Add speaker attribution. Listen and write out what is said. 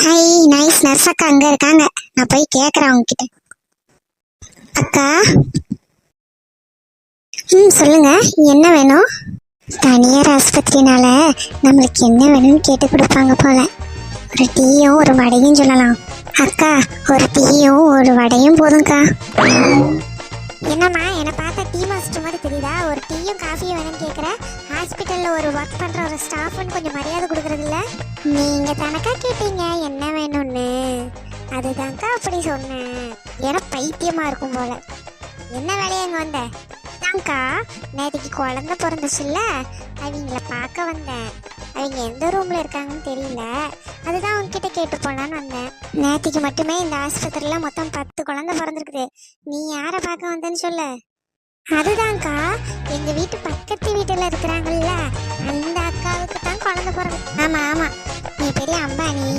Speaker 1: Hi, nice. Nurse அக்கா அங்க இருக்காங்க. நான் போய் கேக்குறேன் அவங்க கிட்ட. அக்கா. சொல்லுங்க. என்ன வேணும்? தனியார் ஆஸ்பத்திரினால நம்மளுக்கு என்ன வேணும்னு கேட்டு கொடுப்பாங்க போல. ஒரு டீயும் ஒரு வடையும் சொல்லலாம். அக்கா, ஒரு டீயும் ஒரு வடையும் போதும்க்கா. என்னம்மா, என்னை பார்த்தா டீ மாஸ்டர் மாதிரி தெரியுதா? ஒரு டீயும் காஃபியும் வேணும்னு கேட்குற. ஹாஸ்பிட்டலில் ஒரு ஒர்க் பண்ணுற ஒரு ஸ்டாஃப்னு கொஞ்சம் மரியாதை கொடுக்குறது இல்லை. நீங்கள் தனக்கா கேட்டீங்க என்ன வேணும்னு, அதுதான்க்கா அப்படி சொன்னேன். ஏன்னா பைத்தியமாக இருக்கும் போல. என்ன வேலையை அங்கே வந்த? தான்க்கா, நேற்றுக்கு குழந்தை பிறந்துச்சுல்ல, அவங்கள பார்க்க வந்தேன். அவங்க எந்த ரூமில் இருக்காங்கன்னு தெரியல, அதுதான் உங்ககிட்ட கேட்டு போகலான்னு வந்தேன். நேற்றுக்கு மட்டுமே இந்த ஆஸ்பத்திரியில் மொத்தம் 10 குழந்தை பிறந்திருக்குது. நீ யாரை பார்க்க வந்தேன்னு சொல்லு. அதுதான்க்கா, எங்கள் வீட்டு பக்கத்து வீட்டில் இருக்கிறாங்கல்ல, அந்த அக்காவுக்கு தான் குழந்தை பிறகு. ஆமாம் ஆமாம், நீ பெரிய அம்பானி.